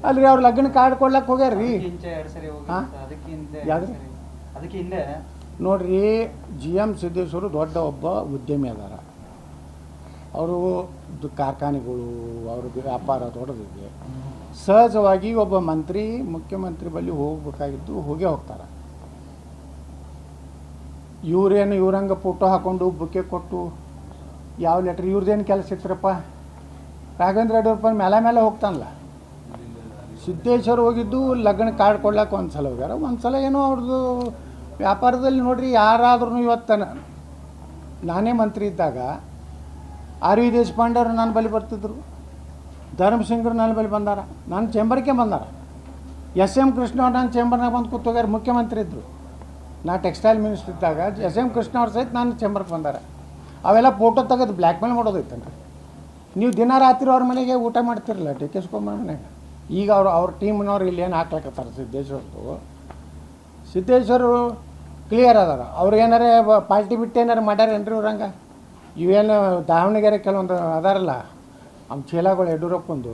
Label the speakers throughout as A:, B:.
A: ಅಲ್ರಿ ಅವ್ರು ಲಗ್ನ ಕಾರ್ಡ್ ಕೊಡ್ಲಕ್ಕೆ ಹೋಗ್ಯಾರ್ರಿ. ನೋಡ್ರಿ, GM ಸಿದ್ದೇಶ್ವರು ದೊಡ್ಡ ಒಬ್ಬ ಉದ್ಯಮಿ ಅದಾರ. ಅವರು ಕಾರ್ಖಾನೆಗಳು, ಅವ್ರ ವ್ಯಾಪಾರ ದೊಡ್ಡದಿದೆ. ಸಹಜವಾಗಿ ಒಬ್ಬ ಮಂತ್ರಿ ಮುಖ್ಯಮಂತ್ರಿ ಬಳಿ ಹೋಗ್ಬೇಕಾಗಿದ್ದು ಹೋಗೇ ಹೋಗ್ತಾರೆ. ಇವ್ರೇನು ಇವ್ರಂಗೆ ಫೋಟೋ ಹಾಕ್ಕೊಂಡು ಬುಕ್ಕೆ ಕೊಟ್ಟು ಯಾವ ಲೆಟ್ರ್ ಇವ್ರದ್ದೇನು ಕೆಲಸ ಇತ್ತರಪ್ಪ? ರಾಘವೇಂದ್ರ ಯಡಿಯೂರಪ್ಪ ಮೇಲೆ ಹೋಗ್ತಾನಲ್ಲ. ಸಿದ್ದೇಶ್ವರ್ ಹೋಗಿದ್ದು ಲಗ್ನ ಕಾರ್ಡ್ ಕೊಡ್ಲಿಕ್ಕೆ ಒಂದು ಸಲ ಹೋಗ್ಯಾರ. ಒಂದು ಸಲ ಏನೋ ಅವ್ರದ್ದು ವ್ಯಾಪಾರದಲ್ಲಿ ನೋಡ್ರಿ, ಯಾರಾದ್ರೂ ಇವತ್ತು ನಾನೇ ಮಂತ್ರಿ ಇದ್ದಾಗ R.V. ದೇಶಪಾಂಡೆ ಅವರು ನನ್ನ ಬಳಿ ಬರ್ತಿದ್ರು, ಧರ್ಮಸಿಂಗ್ರು ನನ್ನ ಬಳಿ ಬಂದಾರ, ನನ್ನ ಚೇಂಬರ್ಗೆ ಬಂದಾರ. SM ಕೃಷ್ಣ ಅವ್ರು ನನ್ನ ಚೇಂಬರ್ನಾಗ ಬಂದು ಕೂತೋಗ್ಯಾರ. ಮುಖ್ಯಮಂತ್ರಿ ಇದ್ದರು, ನಾ ಟೆಕ್ಸ್ಟೈಲ್ ಮಿನಿಸ್ಟರ್ ಇದ್ದಾಗ SM ಕೃಷ್ಣ ಅವ್ರ ಸಹಿತ ನನ್ನ ಚೇಂಬರ್ಗೆ ಬಂದಾರ. ಅವೆಲ್ಲ ಫೋಟೋ ತೆಗೆದು ಬ್ಲ್ಯಾಕ್ ಮೇಲ್ ಮಾಡೋದೈತನ್ರಿ. ನೀವು ದಿನ ರಾತ್ರಿ ಅವ್ರ ಮನೆಗೆ ಊಟ ಮಾಡ್ತಿರಲ್ಲ DK ಶಿವಕುಮಾರ್ ಮನೆಗೆ. ಈಗ ಅವ್ರ ಟೀಮ್ನವ್ರು ಇಲ್ಲಿ ಏನು ಹಾಕ್ಲಕತ್ತಾರೆ ಸಿದ್ದೇಶ್ವರು ಕ್ಲಿಯರ್ ಅದಾರ. ಅವ್ರು ಏನಾರೇ ಪಾರ್ಟಿ ಬಿಟ್ಟು ಏನಾರು ಮಾಡ್ಯಾರೇನ್ರಿ ಇವ್ರಂಗೆ? ಇವೇನು ದಾವಣಗೆರೆ ಕೆಲವೊಂದು ಅದಾರಲ್ಲ ಅವ್ನ ಚೀಲಗಳು ಯಡಿಯೂರಪ್ಪಂದು,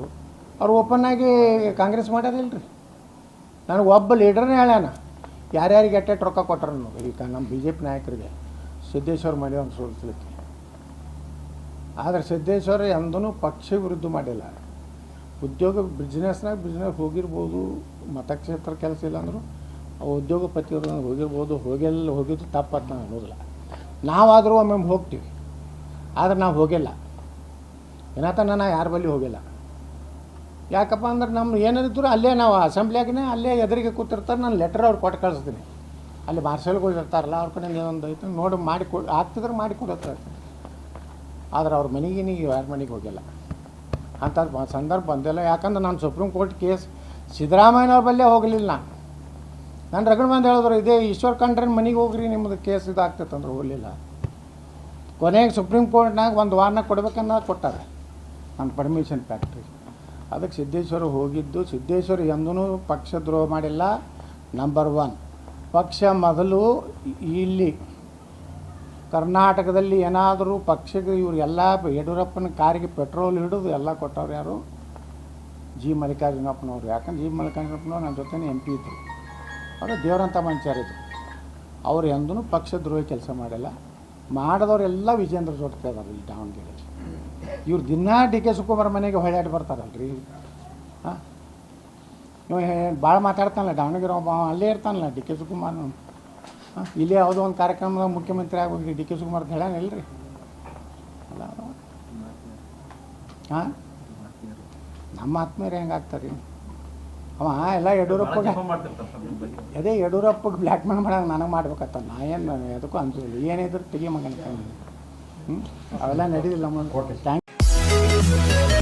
A: ಅವ್ರು ಓಪನ್ನಾಗಿ ಕಾಂಗ್ರೆಸ್ ಮಾಡ್ಯಾರಿಲ್ರಿ. ನನಗೆ ಒಬ್ಬ ಲೀಡರ್ನೇ ಹೇಳ್ಯಾನ ಯಾರ್ಯಾರಿಗೆ ಎಟ್ಟೆಟ್ಟು ರೊಕ್ಕ ಕೊಟ್ಟರು ಅನ್ನೋದು. ಈಗ ನಮ್ಮ BJP ನಾಯಕರಿಗೆ ಸಿದ್ದೇಶ್ವರ ಮಾಡಿ ಒಂದು ಸೋಲಿಸ್ಲಿಕ್ಕೆ. ಆದರೆ ಸಿದ್ದೇಶ್ವರ ಎಂದೂ ಪಕ್ಷ ವಿರುದ್ಧ ಮಾಡಿಲ್ಲ. ಉದ್ಯೋಗ ಬಿಸ್ನೆಸ್ ಹೋಗಿರ್ಬೋದು, ಮತಕ್ಷೇತ್ರ ಕೆಲಸ ಇಲ್ಲ ಅಂದರು ಉದ್ಯೋಗಪತಿಯವ್ರು ಹೋಗಿರ್ಬೋದು. ಹೋಗಿದ್ದು ತಪ್ಪತ್ತು ನಾನು ಅನ್ನೋದಿಲ್ಲ. ನಾವಾದರೂ ಒಮ್ಮೆ ಹೋಗ್ತೀವಿ, ಆದರೆ ನಾವು ಹೋಗಿಲ್ಲ. ಏನತನ ನಾ ಯಾರ ಬಳಿ ಹೋಗಿಲ್ಲ. ಯಾಕಪ್ಪ ಅಂದ್ರೆ ನಮ್ಮ ಏನಿದ್ರು ಅಲ್ಲೇ ನಾವು ಅಸೆಂಬ್ಲಿಯಾಗೇ ಅಲ್ಲೇ ಎದುರಿಗೆ ಕೂತಿರ್ತಾರೆ. ನಾನು ಲೆಟರ್ ಅವ್ರು ಕೊಟ್ಟು ಕಳಿಸ್ತೀನಿ. ಅಲ್ಲಿ ಮಾರ್ಷಲ್ಗಳು ಇರ್ತಾರಲ್ಲ, ಅವ್ರ ಕಡೆ ಒಂದು ಐತೆ ನೋಡಿ ಆಗ್ತಿದ್ರೆ ಮಾಡಿಕೊಡುತ್ತೆ. ಆದರೆ ಅವ್ರ ಮನೆಗೆ ಯಾರ ಮನೆಗೆ ಹೋಗಿಲ್ಲ. ಅಂಥದ್ದು ಸಂದರ್ಭ ಬಂದಿಲ್ಲ. ಯಾಕಂದ್ರೆ ನಾನು ಸುಪ್ರೀಂ ಕೋರ್ಟ್ ಕೇಸ್ ಸಿದ್ದರಾಮಯ್ಯನವ್ರ ಬಲ್ಲೇ ಹೋಗಲಿಲ್ಲ. ನಾನು ರಗಡ್ ಮಂದಿ ಹೇಳಿದ್ರು, ಇದೇ ಈಶ್ವರ್ ಖಂಡ್ರೆ ಮನೆಗೆ ಹೋಗ್ರಿ, ನಿಮ್ಮದು ಕೇಸ್ ಇದಾಗ್ತೈತೆ ಅಂದ್ರೆ ಹೋಗಲಿಲ್ಲ. ಕೊನೆಗೆ ಸುಪ್ರೀಂ ಕೋರ್ಟ್ನಾಗ ಒಂದು ವಾರನಾಗ ಕೊಡ್ಬೇಕನ್ನ ಕೊಟ್ಟಾರೆ ನನ್ನ ಪರ್ಮಿಷನ್ ಫ್ಯಾಕ್ಟ್ರಿ. ಅದಕ್ಕೆ ಸಿದ್ದೇಶ್ವರ ಹೋಗಿದ್ದು. ಸಿದ್ದೇಶ್ವರ ಎಂದೂ ಪಕ್ಷ ದ್ರೋಹ ಮಾಡಿಲ್ಲ. ನಂಬರ್ 1 ಪಕ್ಷ ಮೊದಲು ಇಲ್ಲಿ ಕರ್ನಾಟಕದಲ್ಲಿ ಏನಾದರೂ ಪಕ್ಷಕ್ಕೆ ಇವರು ಎಲ್ಲ ಯಡಿಯೂರಪ್ಪನ ಕಾರಿಗೆ ಪೆಟ್ರೋಲ್ ಹಿಡಿದು ಎಲ್ಲ ಕೊಟ್ಟವ್ರು ಯಾರು? G. ಮಲ್ಲಿಕಾರ್ಜುನಪ್ಪನವ್ರು. ಯಾಕಂದ್ರೆ G. ಮಲ್ಲಿಕಾರ್ಜುನಪ್ಪನವ್ರು ನನ್ನ ಜೊತೆ MP ಇದ್ದರು. ಅವರು ದೇವರಂಥ ಮನುಷ್ಯರಿದ್ರು. ಅವ್ರು ಎಂದೂ ಪಕ್ಷ ದ್ರೋಹ ಕೆಲಸ ಮಾಡಿಲ್ಲ. ಮಾಡಿದವರೆಲ್ಲ ವಿಜೇಂದ್ರ ಜೊತೆ ಅದಾರ ಈ ದಾವಣಗೆರೆ. ಇವ್ರು ದಿನ DK ಶಿವಕುಮಾರ್ ಮನೆಗೆ ಹೊಳ್ಯಾಡಿ ಬರ್ತಾರಲ್ರಿ. ಹಾಂ, ಇವ ಭಾಳ ಮಾತಾಡ್ತಾನಲ್ಲ ದಾವಣಗೆರೆ ಒಬ್ಬ, ಅಲ್ಲೇ ಇರ್ತಾನಲ್ಲ DK ಶಿವಕುಮಾರ್. ಹಾಂ, ಇಲ್ಲೇ ಯಾವುದೋ ಒಂದು ಕಾರ್ಯಕ್ರಮದಾಗ ಮುಖ್ಯಮಂತ್ರಿ ಆಗೋಗಿ DK ಶಿವಕುಮಾರ್ ಹೇಳ್ಯಾನ ಇಲ್ರಿ ಅಲ್ಲ. ಹಾಂ, ನಮ್ಮ ಆತ್ಮೀಯರು ಹೆಂಗೆ ಆಗ್ತಾರೆ? ಅವ ಎಲ್ಲ ಯಡಿಯೂರಪ್ಪಗೆ ಬ್ಲ್ಯಾಕ್ ಮೇಲ್ ಮಾಡಂಗೆ ನನಗೆ ಮಾಡ್ಬೇಕತ್ತ. ನಾ ಏನು ಅದಕ್ಕೂ ಅನ್ಸೋಲ್ಲ. ಏನಿದ್ರು ತೆಗಿ ಮಗನ ಅವೆಲ್ಲ ನಡೀದಿಲ್ಲ. Thank you.